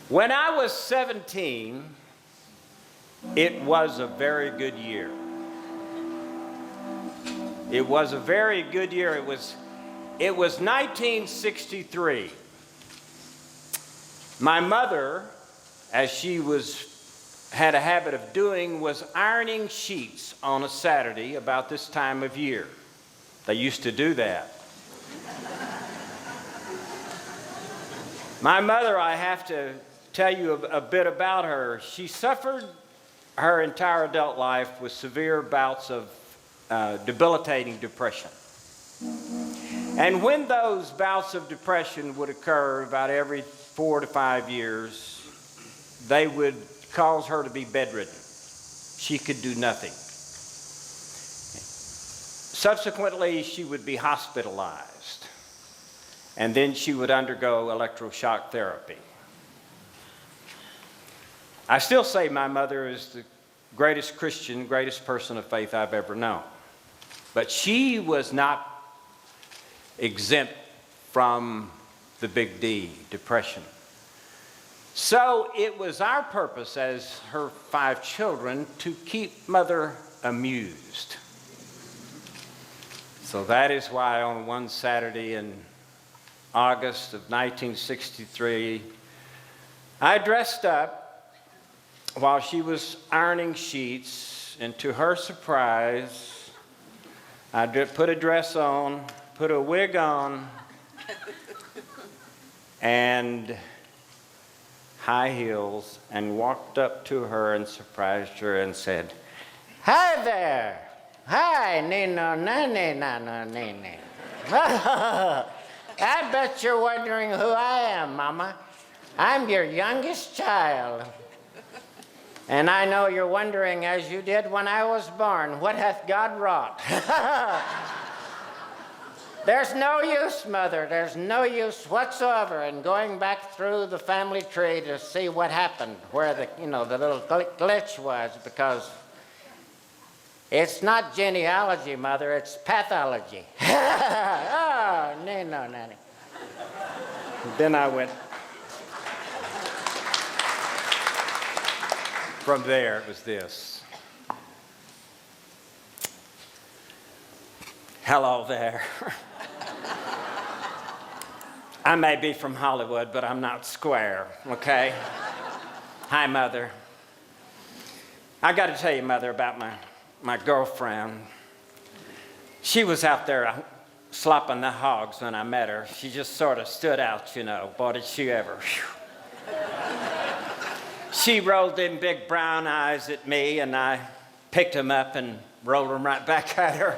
When I was 17, it was a very good year. It was a very good year. It was 1963. My mother, as she had a habit of doing, was ironing sheets on a Saturday about this time of year. They used to do that. My mother, I have to tell you a bit about her. She suffered her entire adult life with severe bouts of debilitating depression. And when those bouts of depression would occur about every 4 to 5 years, they would cause her to be bedridden. She could do nothing. Subsequently, she would be hospitalized, and then she would undergo electroshock therapy. I still say my mother is the greatest Christian, greatest person of faith I've ever known. But she was not exempt from the big D, depression. So it was our purpose as her 5 children to keep Mother amused. So that is why on one Saturday in August of 1963, I dressed up while she was ironing sheets, and to her surprise, I put a dress on, put a wig on, and high heels, and walked up to her and surprised her and said, "Hi there. Hi, Nino, Nani, Nana, Nini. I bet you're wondering who I am, Mama. I'm your youngest child. And I know you're wondering, as you did when I was born, what hath God wrought?" There's no use, Mother, there's no use whatsoever in going back through the family tree to see what happened, where the little glitch was, because it's not genealogy, Mother, it's pathology. Oh, no, Nanny. Then I went. From there, it was this. Hello there. I may be from Hollywood, but I'm not square, okay? Hi, Mother. I got to tell you, Mother, about my girlfriend. She was out there slopping the hogs when I met her. She just sort of stood out, Boy, did she ever. She rolled them big brown eyes at me, and I picked them up and rolled them right back at her.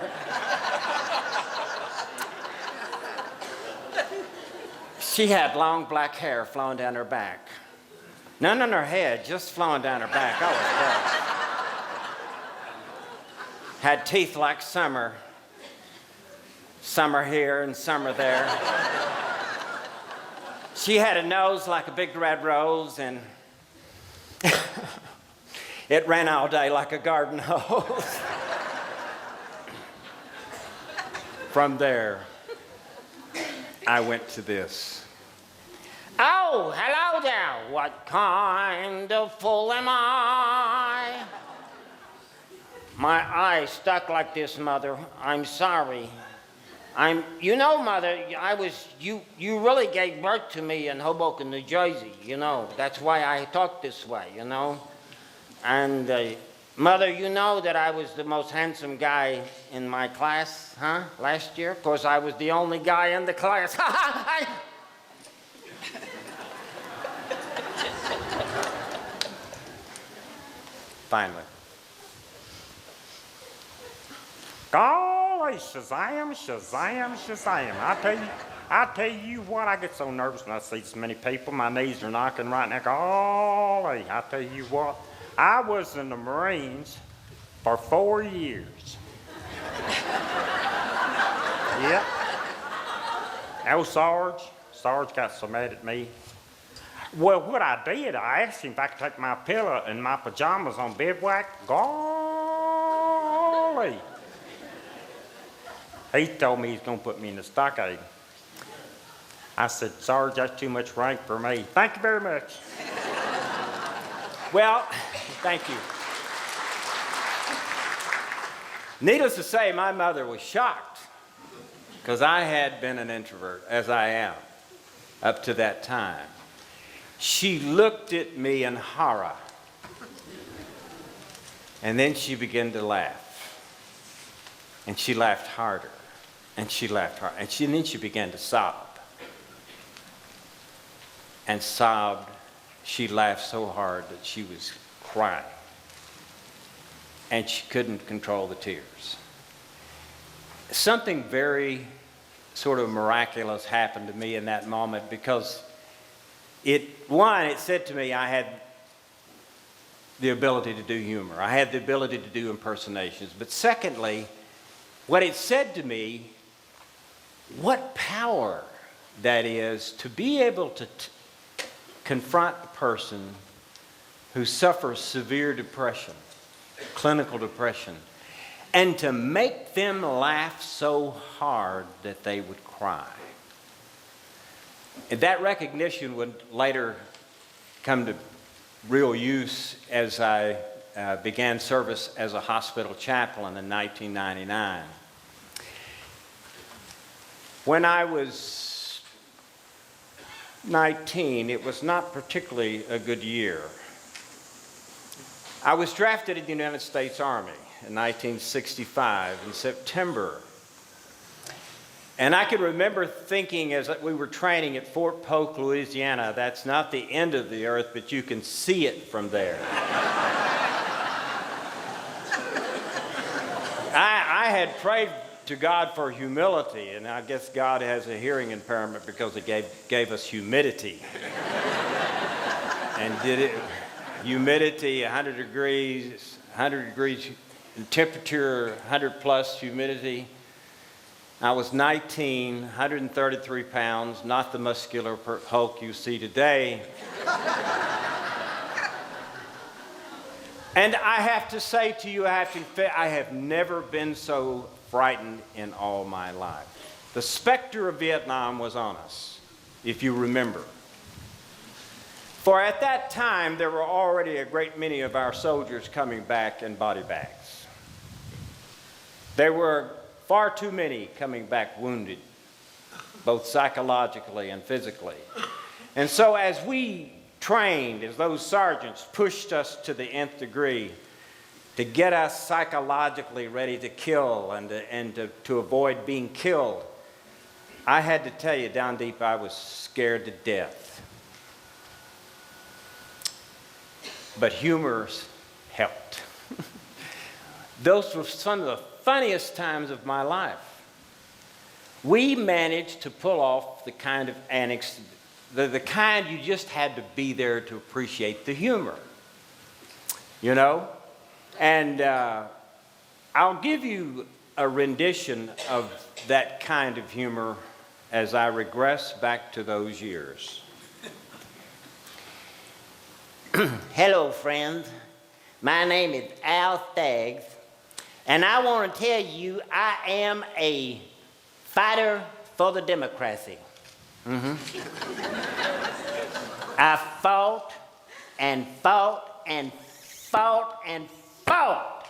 She had long black hair flowing down her back. None on her head, just flowing down her back. Oh, it was. Had teeth like summer. Summer here and summer there. She had a nose like a big red rose, and it ran all day like a garden hose. From there, I went to this. Oh, hello there. What kind of fool am I? My eye stuck like this, Mother. I'm sorry. Mother, you really gave birth to me in Hoboken, New Jersey, That's why I talk this way, And, Mother, you know that I was the most handsome guy in my class, last year? Of course, I was the only guy in the class. Finally. Golly, Shazam, Shazam, Shazam. I tell you what, I get so nervous when I see so many people. My knees are knocking right now. Golly, I tell you what, I was in the Marines for 4 years. Yep. Oh, Sarge got so mad at me. Well, what I did, I asked him if I could take my pillow and my pajamas on bivouac. Golly. He told me he's going to put me in the stockade. I said, Sarge, that's too much rank for me. Thank you very much. Well, thank you. Needless to say, my mother was shocked because I had been an introvert, as I am, up to that time. She looked at me in horror, and then she began to laugh. And she laughed harder, and she laughed harder, and then she began to sob. And sobbed. She laughed so hard that she was crying. And she couldn't control the tears. Something very sort of miraculous happened to me in that moment because it said to me I had the ability to do humor. I had the ability to do impersonations. But secondly, what it said to me, what power that is to be able to confront a person who suffers severe depression, clinical depression, and to make them laugh so hard that they would cry. And that recognition would later come to real use as I began service as a hospital chaplain in 1999. When I was 19, it was not particularly a good year. I was drafted in the United States Army in 1965 in September. And I can remember thinking as we were training at Fort Polk, Louisiana, that's not the end of the earth, but you can see it from there. I had prayed to God for humility, and I guess God has a hearing impairment because He gave us humidity. And humidity, 100 degrees temperature, 100 plus humidity. I was 19, 133 pounds, not the muscular Hulk you see today. And I have to say to you, I have never been so frightened in all my life. The specter of Vietnam was on us, if you remember. For at that time, there were already a great many of our soldiers coming back in body bags. There were far too many coming back wounded, both psychologically and physically. And so as we trained, as those sergeants pushed us to the nth degree to get us psychologically ready to kill and to avoid being killed, I had to tell you, down deep, I was scared to death. But humor helped. Those were some of the funniest times of my life. We managed to pull off the kind of antics, the kind you just had to be there to appreciate the humor, you know? And I'll give you a rendition of that kind of humor as I regress back to those years. Hello, friends. My name is Al Staggs, and I want to tell you I am a fighter for the democracy. I fought and fought and fought and fought,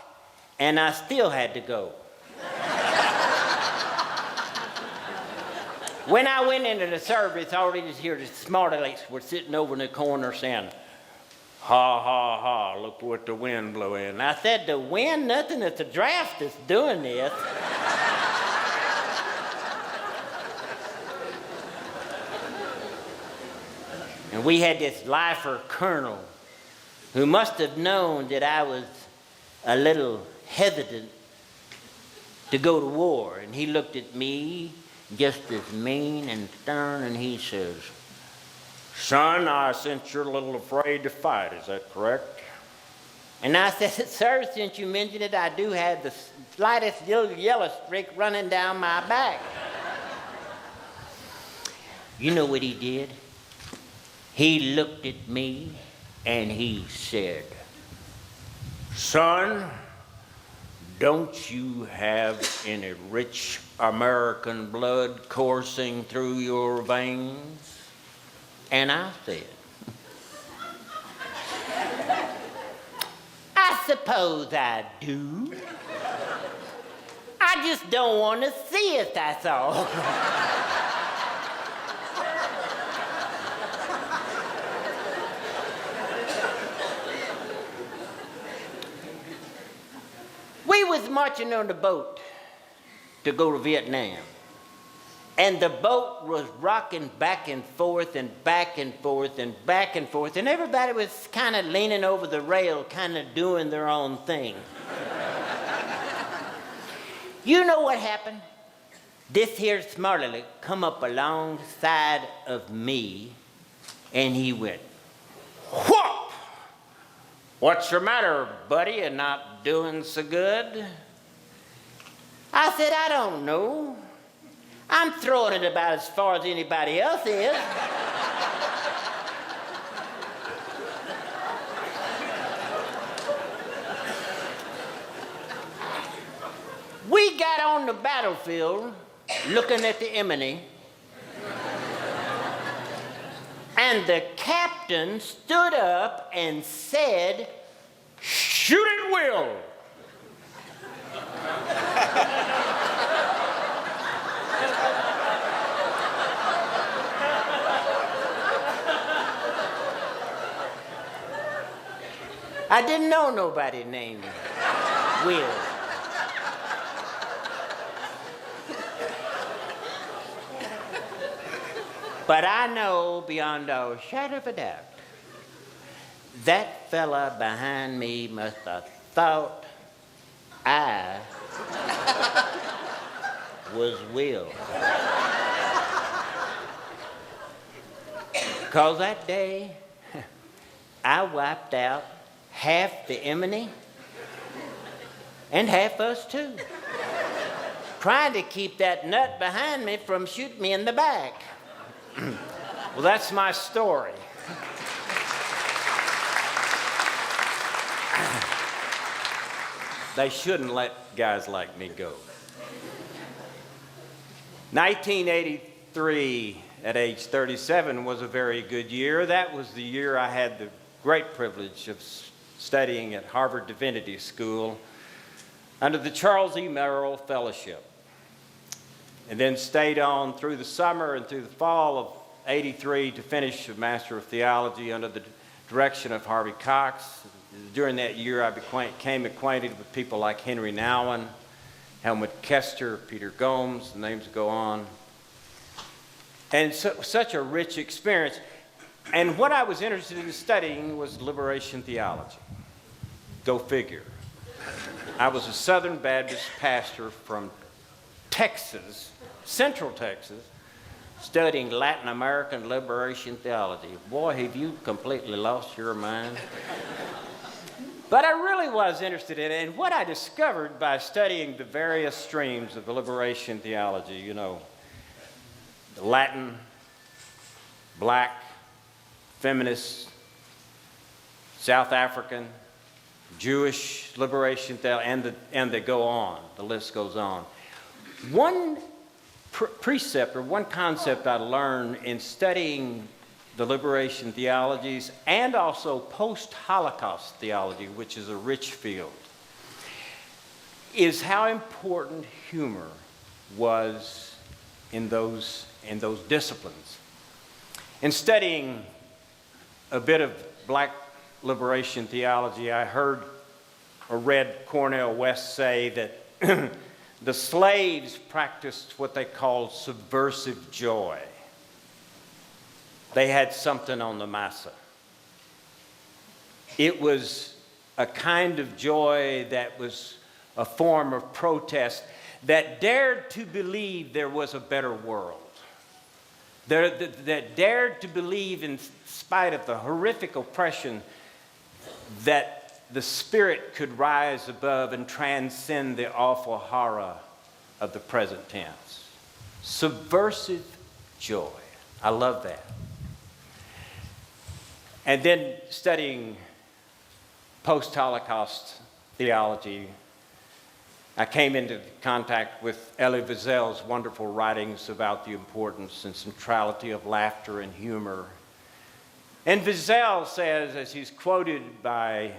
and I still had to go. When I went into the service, all these here, the smart alecks were sitting over in the corner saying, "Ha, ha, ha, look what the wind blew in." And I said, "The wind? Nothing, it's the draft that's doing this." And we had this lifer colonel who must have known that I was a little hesitant to go to war. And he looked at me just as mean and stern, and he says, "Son, I sense you're a little afraid to fight, is that correct?" And I said, "Sir, since you mentioned it, I do have the slightest little yellow streak running down my back." You know what he did? He looked at me and he said, "Son, don't you have any rich American blood coursing through your veins?" And I said, suppose I do. I just don't want to see it, that's all. We was marching on the boat to go to Vietnam. And the boat was rocking back and forth and back and forth and back and forth. And everybody was kind of leaning over the rail, kind of doing their own thing. You know what happened? This here smarty come up alongside of me, and he went, whoop! What's your matter, buddy? You're not doing so good? I said, I don't know. I'm throwing it about as far as anybody else is. We got on the battlefield looking at the enemy, and the captain stood up and said, shoot at will. I didn't know nobody named Will. But I know beyond a shadow of a doubt, that fella behind me must have thought I was Will. Because that day, I wiped out half the enemy and half us too, trying to keep that nut behind me from shooting me in the back. Well, that's my story. They shouldn't let guys like me go. 1983, at age 37, was a very good year. That was the year I had the great privilege of studying at Harvard Divinity School under the Charles E. Merrill Fellowship, and then stayed on through the summer and through the fall of '83 to finish a Master of Theology under the direction of Harvey Cox. During that year, I became acquainted with people like Henry Nouwen, Helmut Kester, Peter Gomes, the names go on. And such a rich experience. And what I was interested in studying was liberation theology. Go figure. I was a Southern Baptist pastor from Texas, Central Texas, studying Latin American liberation theology. Boy, have you completely lost your mind. But I really was interested in it, and what I discovered by studying the various streams of the liberation theology, you know, the Latin, black, feminist, South African, Jewish liberation theology, and they go on, the list goes on. One precept or one concept I learned in studying the liberation theologies and also post-Holocaust theology, which is a rich field, is how important humor was in those disciplines. In studying a bit of black liberation theology, I heard or read Cornel West say that the slaves practiced what they called subversive joy. They had something on the massa. It was a kind of joy that was a form of protest that dared to believe there was a better world. That dared to believe, in spite of the horrific oppression, that the spirit could rise above and transcend the awful horror of the present tense. Subversive joy. I love that. And then studying post-Holocaust theology, I came into contact with Elie Wiesel's wonderful writings about the importance and centrality of laughter and humor. And Wiesel says, as he's quoted by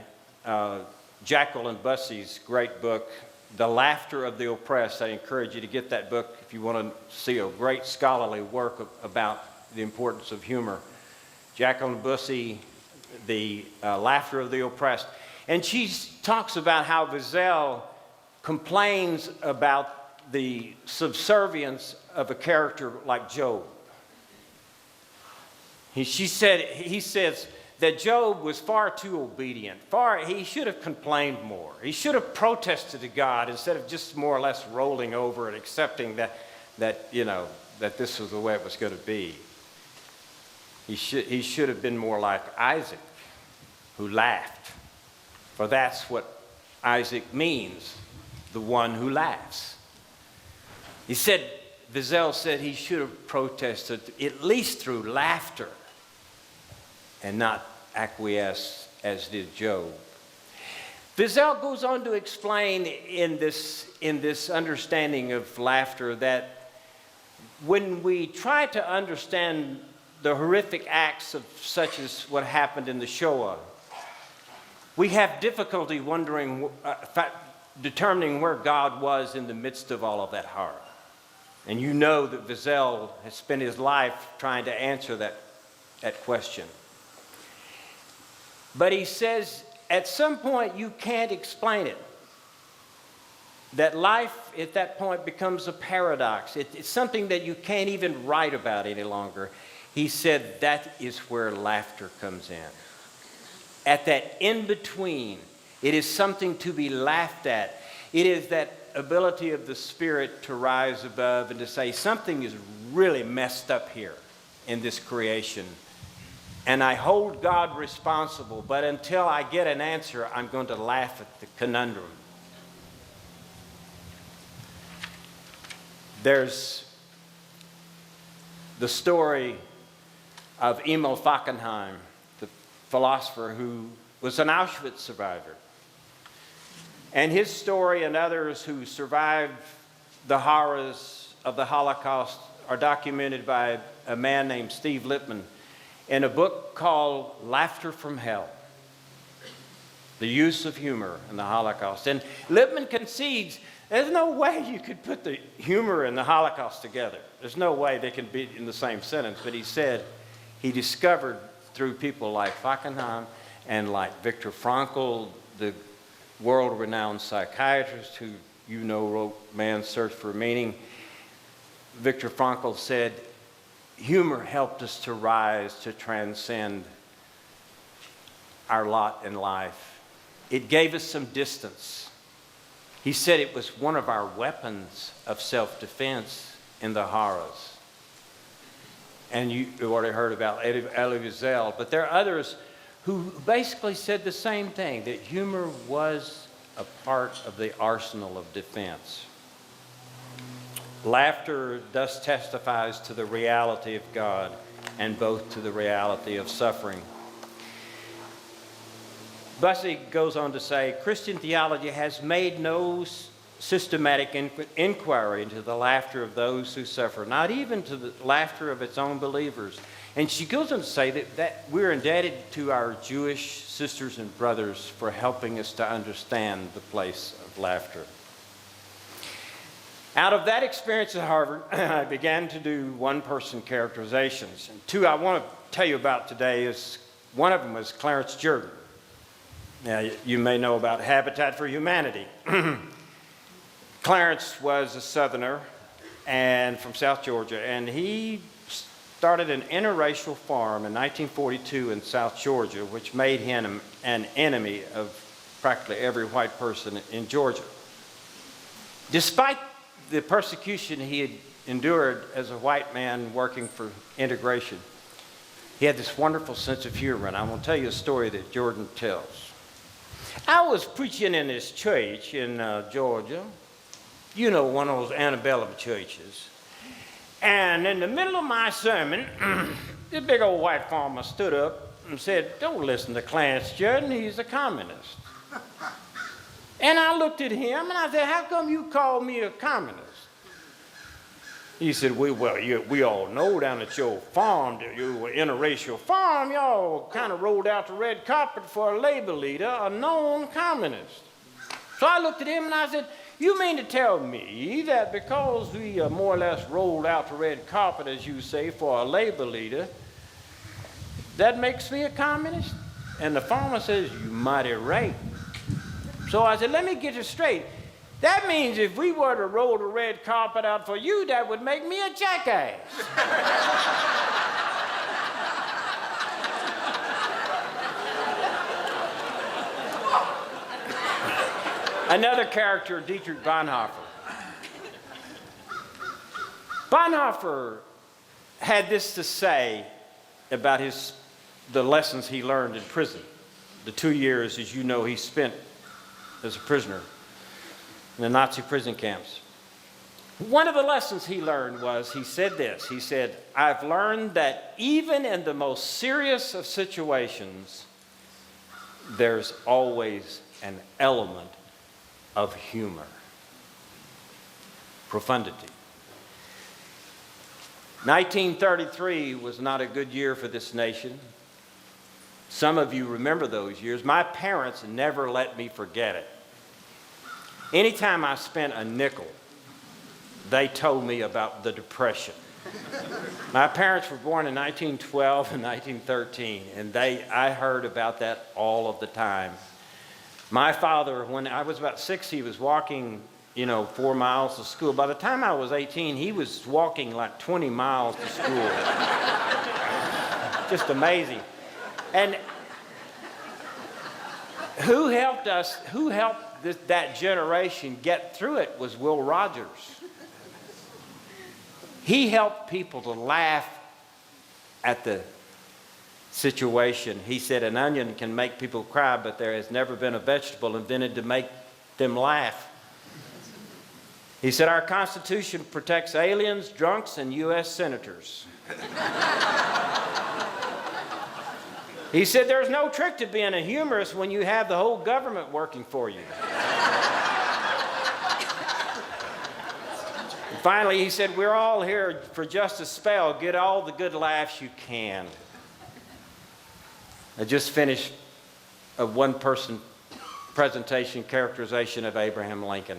Jacqueline Bussey's great book, The Laughter of the Oppressed. I encourage you to get that book if you want to see a great scholarly work about the importance of humor. Jacqueline Bussey, The Laughter of the Oppressed. And she talks about how Wiesel complains about the subservience of a character like Job. He says that Job was far too obedient. He should have complained more. He should have protested to God instead of just more or less rolling over and accepting that this was the way it was going to be. He should have been more like Isaac, who laughed. For that's what Isaac means, the one who laughs. Wiesel said he should have protested at least through laughter and not acquiesce as did Job. Wiesel goes on to explain in this understanding of laughter that when we try to understand the horrific acts of such as what happened in the Shoah, we have difficulty determining where God was in the midst of all of that horror. And you know that Wiesel has spent his life trying to answer that question. But he says, at some point you can't explain it. That life at that point becomes a paradox. It's something that you can't even write about any longer. He said that is where laughter comes in. At that in-between, it is something to be laughed at. It is that ability of the Spirit to rise above and to say something is really messed up here in this creation. And I hold God responsible, but until I get an answer, I'm going to laugh at the conundrum. There's the story of Emil Fackenheim, the philosopher who was an Auschwitz survivor. And his story and others who survived the horrors of the Holocaust are documented by a man named Steve Lippman in a book called Laughter from Hell, The Use of Humor in the Holocaust. And Lippman concedes there's no way you could put the humor and the Holocaust together. There's no way they can be in the same sentence. But he said he discovered through people like Fackenheim and like Viktor Frankl, the world-renowned psychiatrist who wrote Man's Search for Meaning. Viktor Frankl said, humor helped us to rise, to transcend our lot in life. It gave us some distance. He said it was one of our weapons of self-defense in the horrors. And you already heard about Elie Wiesel, but there are others who basically said the same thing, that humor was a part of the arsenal of defense. Laughter thus testifies to the reality of God and both to the reality of suffering. Bussey goes on to say, Christian theology has made no systematic inquiry into the laughter of those who suffer, not even to the laughter of its own believers. And she goes on to say that we're indebted to our Jewish sisters and brothers for helping us to understand the place of laughter. Out of that experience at Harvard, I began to do one-person characterizations. And two I want to tell you about today is, one of them was Clarence Jordan. Now, you may know about Habitat for Humanity. Clarence was a Southerner and from South Georgia, and he started an interracial farm in 1942 in South Georgia, which made him an enemy of practically every white person in Georgia. Despite the persecution he had endured as a white man working for integration, he had this wonderful sense of humor, and I'm going to tell you a story that Jordan tells. I was preaching in this church in Georgia, one of those antebellum churches, and in the middle of my sermon, this big old white farmer stood up and said, "Don't listen to Clarence Jordan, he's a communist." And I looked at him and I said, "How come you call me a communist?" He said, we all know down at your farm, your interracial farm, y'all kind of rolled out the red carpet for a labor leader, a known communist. So I looked at him and I said, you mean to tell me that because we more or less rolled out the red carpet, as you say, for a labor leader, that makes me a communist? And the farmer says, you mighty right. So I said, let me get it straight. That means if we were to roll the red carpet out for you, that would make me a jackass. Another character, Dietrich Bonhoeffer. Bonhoeffer had this to say about the lessons he learned in prison. The 2 years, as you know, he spent as a prisoner in the Nazi prison camps. One of the lessons he learned was, he said this, he said, I've learned that even in the most serious of situations, there's always an element of humor, profundity. 1933 was not a good year for this nation. Some of you remember those years. My parents never let me forget it. Anytime I spent a nickel, they told me about the Depression. My parents were born in 1912 and 1913, and I heard about that all of the time. My father, when I was about 6, he was walking, 4 miles to school. By the time I was 18, he was walking like 20 miles to school. Just amazing. And who helped that generation get through it was Will Rogers. He helped people to laugh at the situation. He said an onion can make people cry, but there has never been a vegetable invented to make them laugh. He said our Constitution protects aliens, drunks, and U.S. senators. He said there's no trick to being a humorist when you have the whole government working for you. And finally, he said, we're all here for just a spell. Get all the good laughs you can. I just finished a one-person presentation characterization of Abraham Lincoln.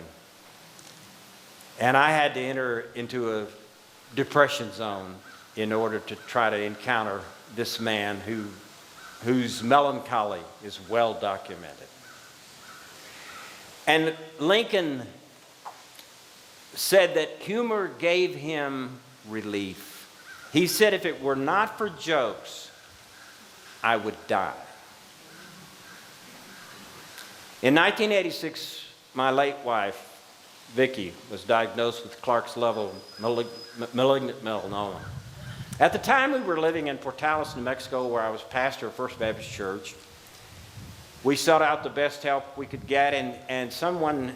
And I had to enter into a depression zone in order to try to encounter this man whose melancholy is well documented. And Lincoln said that humor gave him relief. He said, if it were not for jokes, I would die. In 1986, my late wife, Vicki, was diagnosed with Clark's level malignant melanoma. At the time, we were living in Portales, New Mexico, where I was pastor of First Baptist Church. We sought out the best help we could get, and someone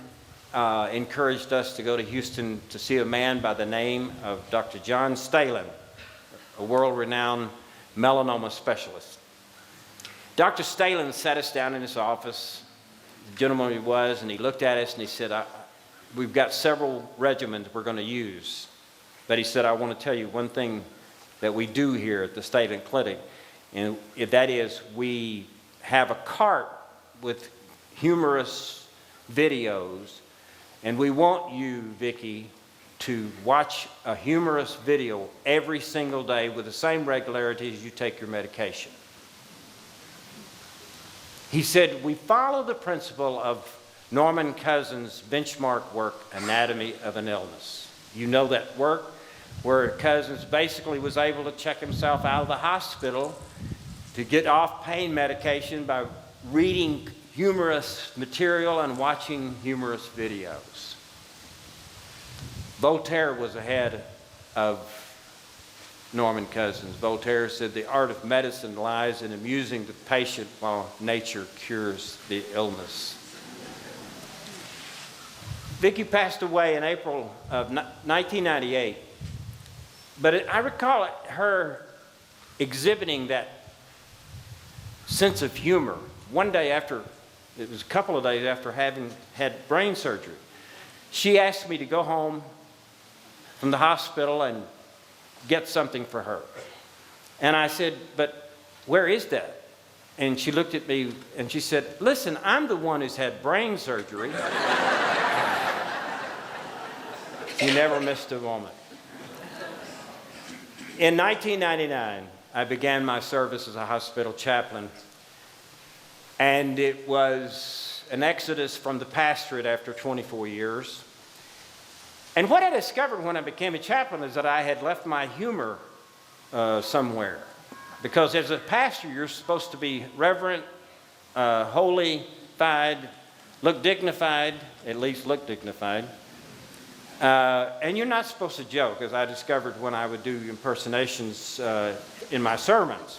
encouraged us to go to Houston to see a man by the name of Dr. John Stalin, a world-renowned melanoma specialist. Dr. Stalin sat us down in his office, the gentleman he was, and he looked at us and he said, we've got several regimens we're going to use. But he said, I want to tell you one thing that we do here at the Stalin Clinic, and that is we have a cart with humorous videos, and we want you, Vicki, to watch a humorous video every single day with the same regularity as you take your medication. He said, we follow the principle of Norman Cousins' benchmark work, Anatomy of an Illness. You know that work where Cousins basically was able to check himself out of the hospital to get off pain medication by reading humorous material and watching humorous videos. Voltaire was ahead of Norman Cousins. Voltaire said the art of medicine lies in amusing the patient while nature cures the illness. Vicki passed away in April of 1998, but I recall her exhibiting that sense of humor one day after, it was a couple of days after having had brain surgery. She asked me to go home from the hospital and get something for her. And I said, but where is that? And she looked at me and she said, listen, I'm the one who's had brain surgery. She never missed a moment. In 1999, I began my service as a hospital chaplain. And it was an exodus from the pastorate after 24 years. And what I discovered when I became a chaplain is that I had left my humor somewhere. Because as a pastor, you're supposed to be reverent, holy-fied, look dignified, at least look dignified. And you're not supposed to joke, as I discovered when I would do impersonations in my sermons.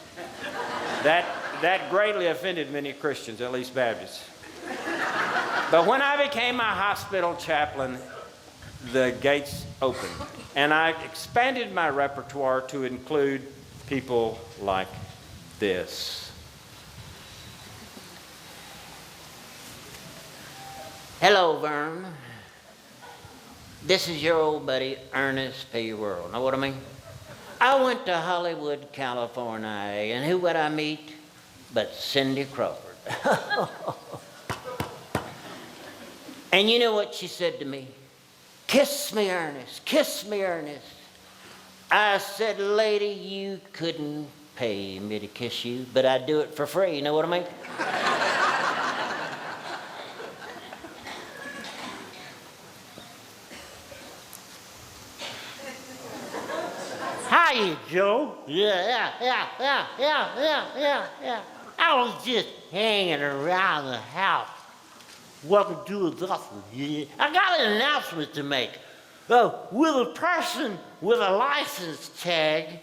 That greatly offended many Christians, at least Baptists. But when I became a hospital chaplain, the gates opened. And I expanded my repertoire to include people like this. Hello, Vern. This is your old buddy, Ernest P. Worrell. Know what I mean? I went to Hollywood, California, and who would I meet but Cindy Crawford? And you know what she said to me? Kiss me, Ernest. Kiss me, Ernest. I said, lady, you couldn't pay me to kiss you, but I'd do it for free. You know what I mean? Hiya, Joe. Yeah. I was just hanging around the house. Welcome to the office. I got an announcement to make. Will a person with a license tag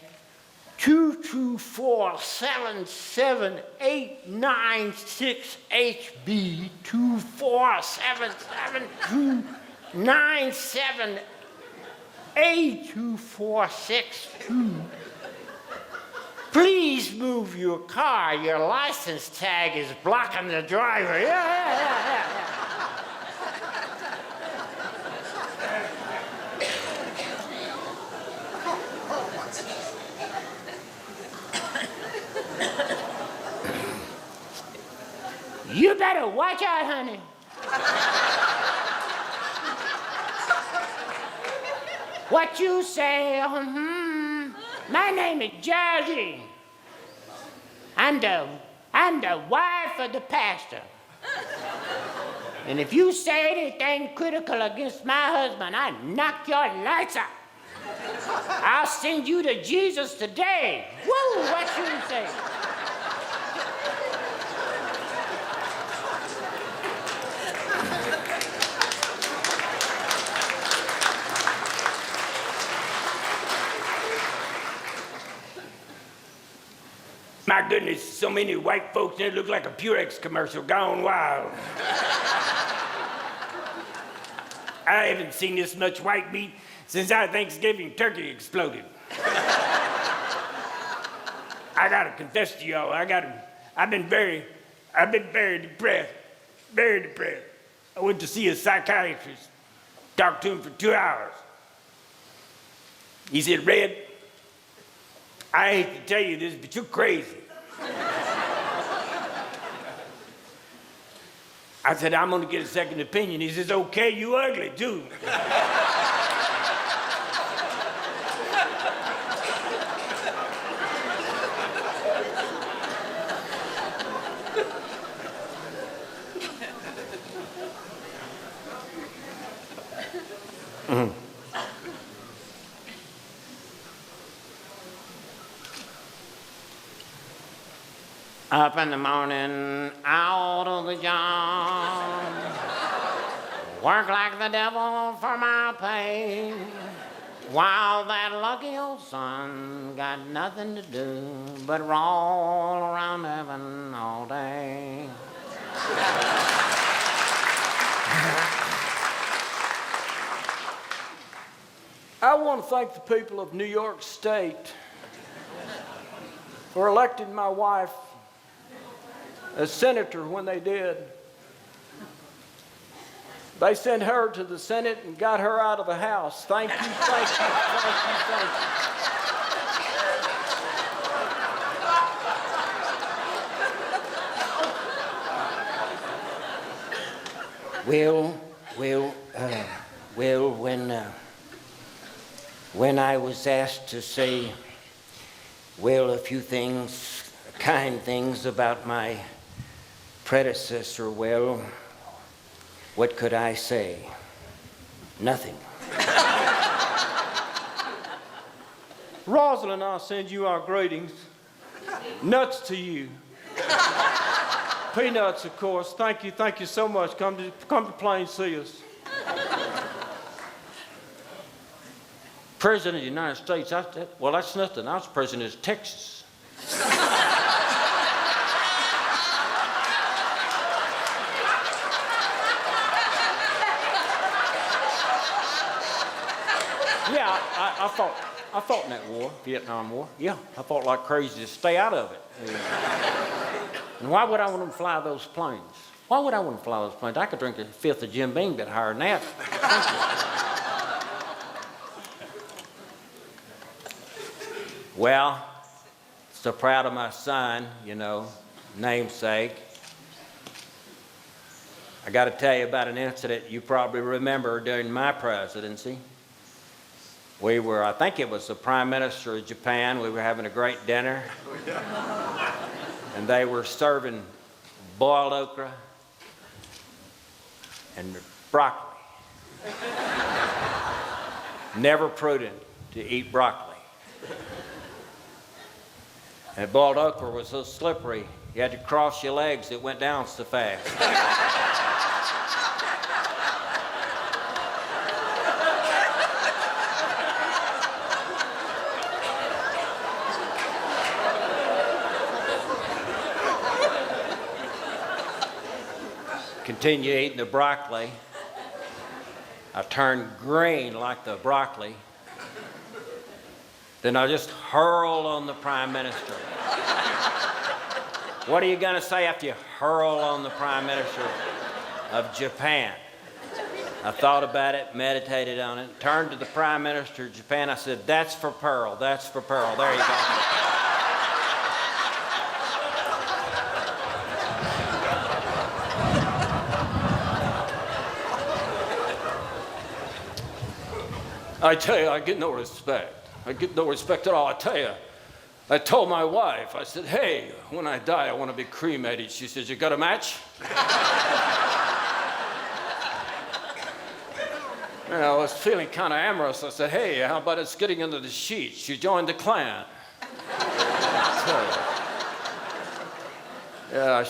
224778996HB 2477297A2462. Please move your car. Your license tag is blocking the driver. Yeah. You better watch out, honey. What you say? My name is Georgie. I'm the wife of the pastor. And if you say anything critical against my husband, I knock your lights out. I'll send you to Jesus today. Woo, what you say? My goodness, so many white folks there look like a Purex commercial gone wild. I haven't seen this much white meat since our Thanksgiving turkey exploded. I gotta confess to y'all, I've been very depressed, very depressed. I went to see a psychiatrist, talked to him for 2 hours. He said, Red, I hate to tell you this, but you're crazy. I said, I'm gonna get a second opinion. He says, okay, you ugly too. Up in the morning, out of the job. Work like the devil for my pay. While that lucky old son got nothing to do but roll around heaven all day. I want to thank the people of New York State for electing my wife as senator when they did. They sent her to the Senate and got her out of the House. Thank you, thank you, thank you, thank Well, when I was asked to say, a few things, kind things about my predecessor, what could I say? Nothing. Rosalind, I'll send you our greetings. Nuts to you. Peanuts, of course. Thank you so much. Come to Plain, see us. President of the United States, that's nothing. I was president of Texas. Yeah, I fought in that war, Vietnam War. Yeah, I fought like crazy to stay out of it. And why would I want to fly those planes? Why would I want to fly those planes? I could drink a fifth of Jim Beam a bit higher than that. Well, so proud of my son, namesake. I got to tell you about an incident you probably remember during my presidency. I think it was the Prime Minister of Japan. We were having a great dinner. And they were serving boiled okra and broccoli. Never prudent to eat broccoli. And boiled okra was so slippery, you had to cross your legs, it went down so fast. Continue eating the broccoli. I turned green like the broccoli. Then I just hurled on the Prime Minister. What are you going to say after you hurl on the Prime Minister of Japan? I thought about it, meditated on it, turned to the Prime Minister of Japan. I said, "That's for Pearl, that's for Pearl." There you go. I tell you, I get no respect. I get no respect at all. I tell you, I told my wife, I said, "Hey, when I die, I want to be cremated." She says, "You got a match?" And I was feeling kind of amorous. I said, "Hey, how about us getting into the sheets?" She joined the clan. Yeah,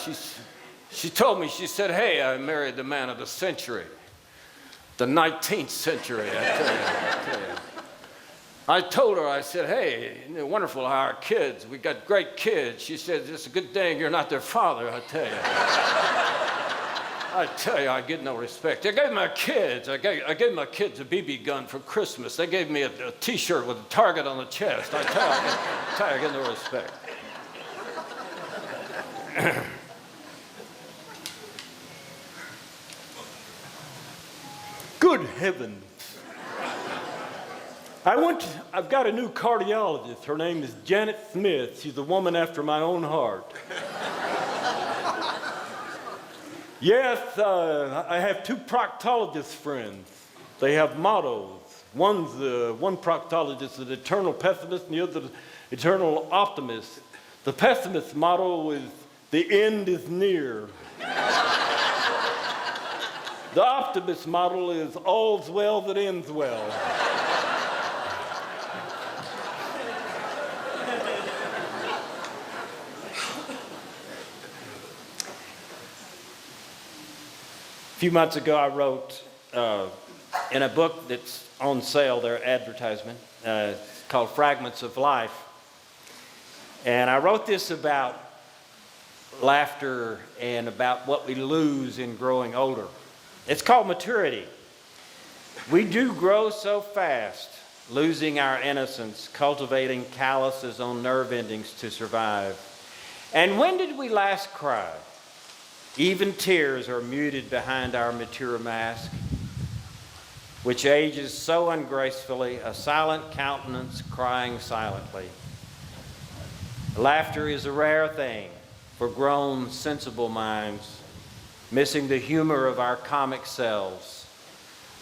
she told me, she said, "Hey, I married the man of the century. The 19th century, I tell you. I told her, I said, "Hey, isn't it wonderful how our kids, we got great kids." She said, "It's a good thing you're not their father," I tell you. I tell you, I get no respect. I gave my kids a BB gun for Christmas. They gave me a T-shirt with a target on the chest. I tell you, I get no respect. Good heavens. I've got a new cardiologist. Her name is Janet Smith. She's a woman after my own heart. Yes, I have two proctologist friends. They have mottos. One proctologist is an eternal pessimist and the other eternal optimist. The pessimist's motto is, "The end is near." The optimist's motto is, "All's well that ends well." A few months ago, I wrote in a book that's on sale, their advertisement, called Fragments of Life. And I wrote this about laughter and about what we lose in growing older. It's called maturity. We do grow so fast, losing our innocence, cultivating calluses on nerve endings to survive. And when did we last cry? Even tears are muted behind our mature mask, which ages so ungracefully, a silent countenance crying silently. Laughter is a rare thing for grown, sensible minds, missing the humor of our comic selves.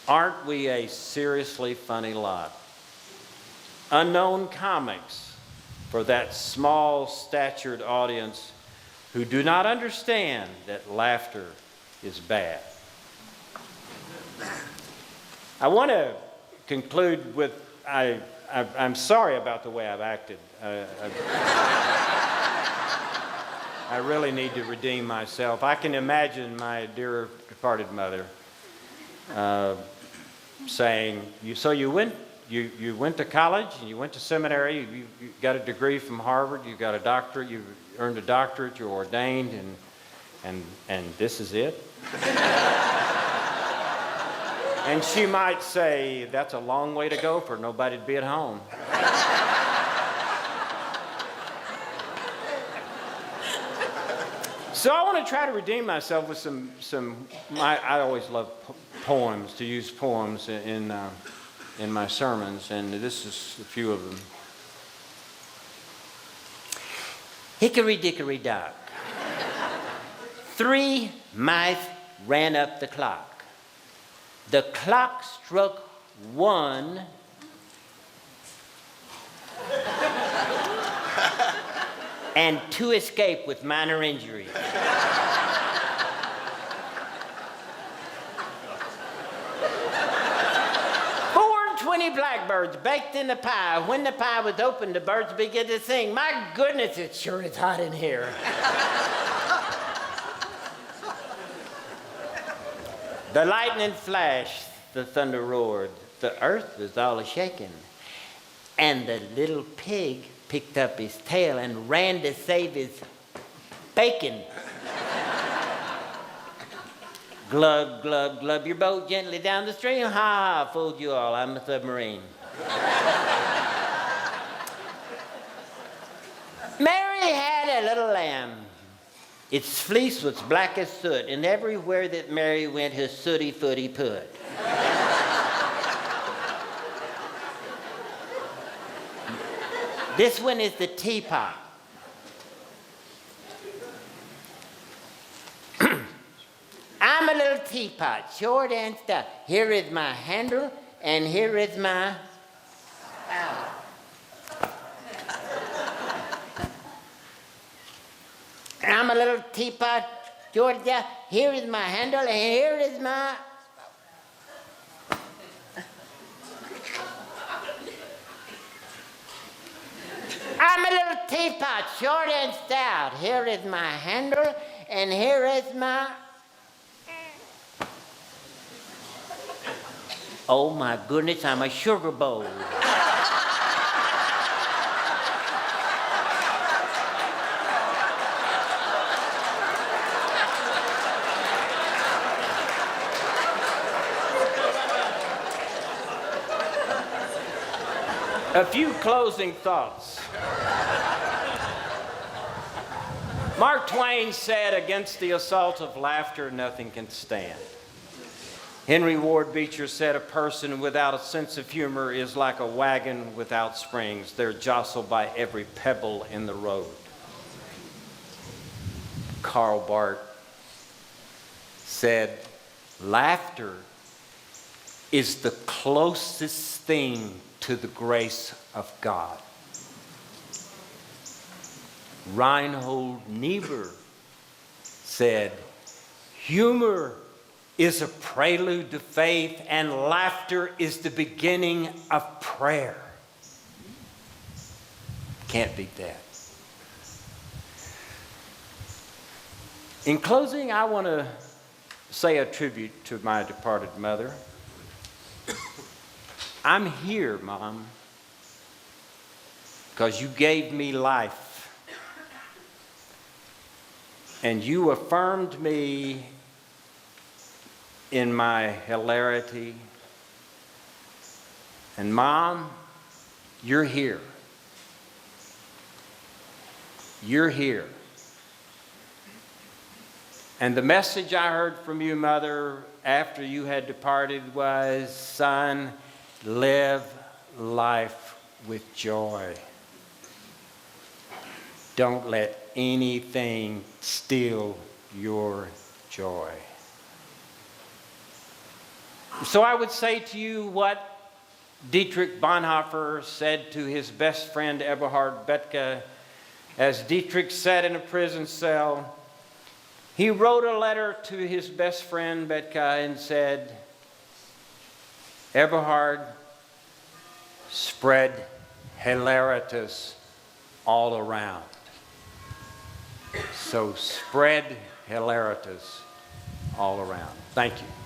Aren't we a seriously funny lot? Unknown comics for that small-statured audience who do not understand that laughter is bad. I want to conclude with, I'm sorry about the way I've acted. I really need to redeem myself. I can imagine my dear departed mother saying, you went to college and you went to seminary, you got a degree from Harvard, you got a doctorate, you earned a doctorate, you're ordained, and this is it? And she might say, that's a long way to go for nobody to be at home. So I want to try to redeem myself with I always love poems, to use poems in my sermons, and this is a few of them. Hickory dickory dock. 3 mice ran up the clock. The clock struck 1, and 2 escaped with minor injuries. 420 blackbirds baked in the pie. When the pie was opened, the birds began to sing. My goodness, it sure is hot in here. The lightning flashed, the thunder roared, the earth was all a-shaking, and the little pig picked up his tail and ran to save his bacon. Glug, glug, glub your boat gently down the stream. Ha, ha, fooled you all, I'm a submarine. Mary had a little lamb. Its fleece was black as soot, and everywhere that Mary went, her sooty footy put. This one is the teapot. I'm a little teapot, short and stout. Here is my handle, and here is my... Ow. I'm a little teapot, Georgia. Here is my handle, and here is my... I'm a little teapot, short and stout. Here is my handle, and here is my... Oh my goodness, I'm a sugar bowl. A few closing thoughts. Mark Twain said, against the assault of laughter, nothing can stand. Henry Ward Beecher said, a person without a sense of humor is like a wagon without springs. They're jostled by every pebble in the road. Karl Barth said, laughter is the closest thing to the grace of God. Reinhold Niebuhr said, humor is a prelude to faith, and laughter is the beginning of prayer. Can't beat that. In closing, I want to say a tribute to my departed mother. I'm here, Mom, because you gave me life. And you affirmed me in my hilarity. And Mom, you're here. You're here. And the message I heard from you, Mother, after you had departed was, son, live life with joy. Don't let anything steal your joy. So I would say to you what Dietrich Bonhoeffer said to his best friend Eberhard Bethge. As Dietrich sat in a prison cell, he wrote a letter to his best friend Bethge and said, Eberhard, spread hilaritas all around. So spread hilaritas all around. Thank you.